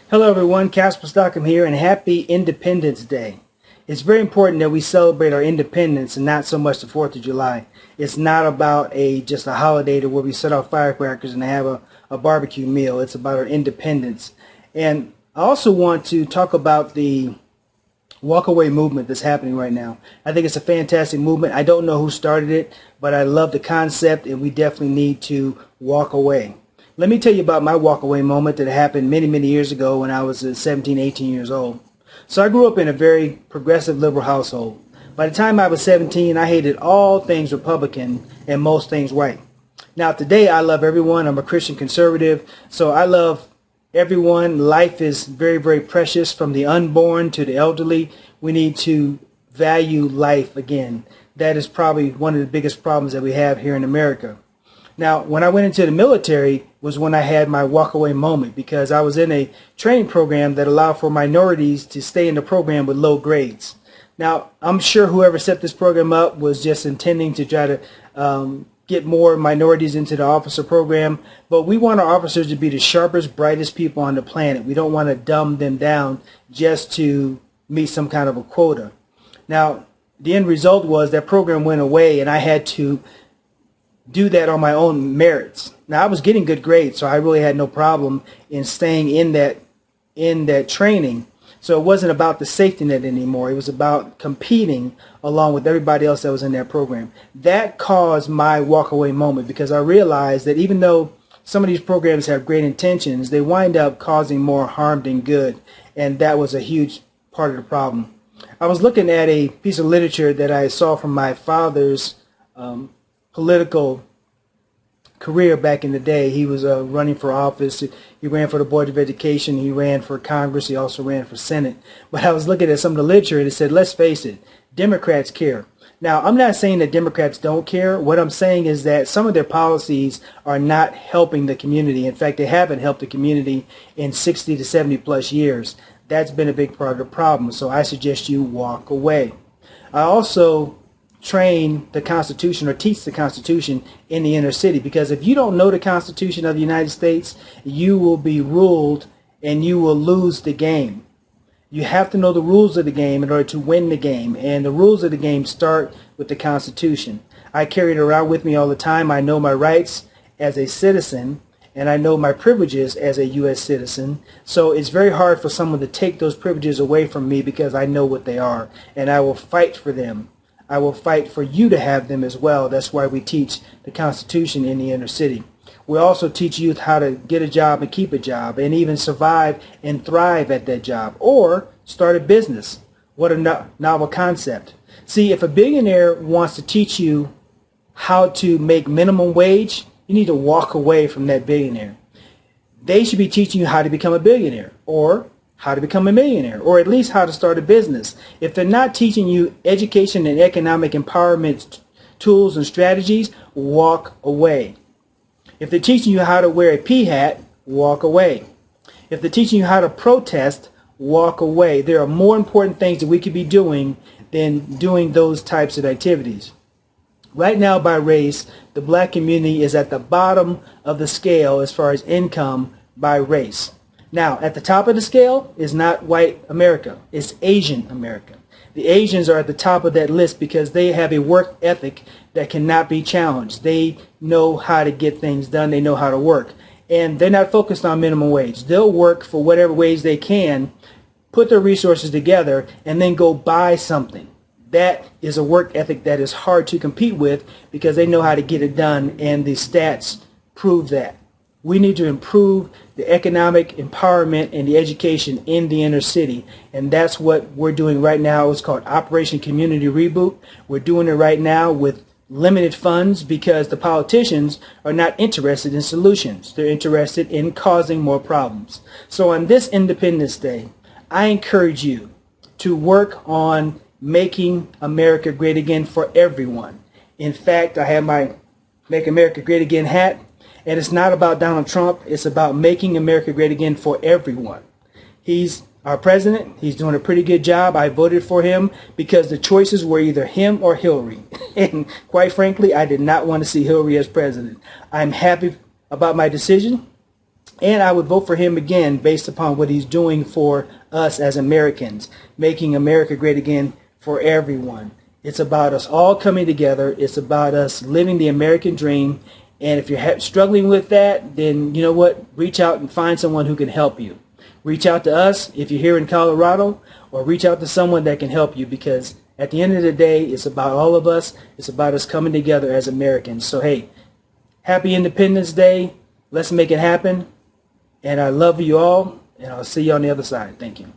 Hello everyone, Casper Stockham here, and happy Independence Day. It's very important that we celebrate our independence and not so much the 4th of July. It's not about just a holiday to where we set off firecrackers and have a barbecue meal. It's about our independence. And I also want to talk about the walkaway movement that's happening right now. I think it's a fantastic movement. I don't know who started it, but I love the concept, and we definitely need to walk away. Let me tell you about my walkaway moment that happened many years ago when I was 17, 18 years old. So I grew up in a very progressive liberal household. By the time I was 17, I hated all things Republican and most things white. Now today I love everyone. I'm a Christian conservative, so I love everyone. Life is very precious, from the unborn to the elderly. We need to value life again. That is probably one of the biggest problems that we have here in America. Now, when I went into the military was when I had my walkaway moment, because I was in a training program that allowed for minorities to stay in the program with low grades. Now, I'm sure whoever set this program up was just intending to try to get more minorities into the officer program, but we want our officers to be the sharpest, brightest people on the planet. We don't want to dumb them down just to meet some kind of a quota. Now, the end result was that program went away, and I had to do that on my own merits. Now, I was getting good grades, so I really had no problem in staying in that training. So it wasn't about the safety net anymore. It was about competing along with everybody else that was in that program. That caused my walkaway moment, because I realized that even though some of these programs have great intentions, they wind up causing more harm than good, and that was a huge part of the problem. I was looking at a piece of literature that I saw from my father's political career back in the day. He was running for office. He ran for the Board of Education. He ran for Congress. He also ran for Senate. But I was looking at some of the literature, and it said, let's face it, Democrats care. Now, I'm not saying that Democrats don't care. What I'm saying is that some of their policies are not helping the community. In fact, they haven't helped the community in 60 to 70 plus years. That's been a big part of the problem. So I suggest you walk away. I also train the Constitution, or teach the Constitution, in the inner city, because if you don't know the Constitution of the United States, you will be ruled and you will lose the game. You have to know the rules of the game in order to win the game, and the rules of the game start with the Constitution. I carry it around with me all the time. I know my rights as a citizen, and I know my privileges as a U.S. citizen. So it's very hard for someone to take those privileges away from me, because I know what they are, and I will fight for them. I will fight for you to have them as well. That's why we teach the Constitution in the inner city. We also teach youth how to get a job and keep a job, and even survive and thrive at that job, or start a business. What a novel concept. See, if a billionaire wants to teach you how to make minimum wage, you need to walk away from that billionaire. They should be teaching you how to become a billionaire, or how to become a millionaire, or at least how to start a business. If they're not teaching you education and economic empowerment tools and strategies, walk away. If they're teaching you how to wear a P hat, walk away. If they're teaching you how to protest, walk away. There are more important things that we could be doing than doing those types of activities. Right now, by race, the black community is at the bottom of the scale as far as income by race. Now, at the top of the scale is not white America, it's Asian America. The Asians are at the top of that list because they have a work ethic that cannot be challenged. They know how to get things done, they know how to work. And they're not focused on minimum wage. They'll work for whatever wage they can, put their resources together, and then go buy something. That is a work ethic that is hard to compete with, because they know how to get it done, and the stats prove that. We need to improve the economic empowerment and the education in the inner city, and that's what we're doing right now. It's called Operation Community Reboot. We're doing it right now with limited funds, because the politicians are not interested in solutions. They're interested in causing more problems. So on this Independence Day, I encourage you to work on making America great again for everyone. In fact, I have my Make America Great Again hat. And it's not about Donald Trump. It's about making America great again for everyone. He's our president. He's doing a pretty good job. I voted for him because the choices were either him or Hillary. And quite frankly, I did not want to see Hillary as president. I'm happy about my decision. And I would vote for him again based upon what he's doing for us as Americans, making America great again for everyone. It's about us all coming together. It's about us living the American dream. And if you're struggling with that, then you know what? Reach out and find someone who can help you. Reach out to us if you're here in Colorado, or reach out to someone that can help you, because at the end of the day, it's about all of us. It's about us coming together as Americans. So, hey, happy Independence Day. Let's make it happen. And I love you all, and I'll see you on the other side. Thank you.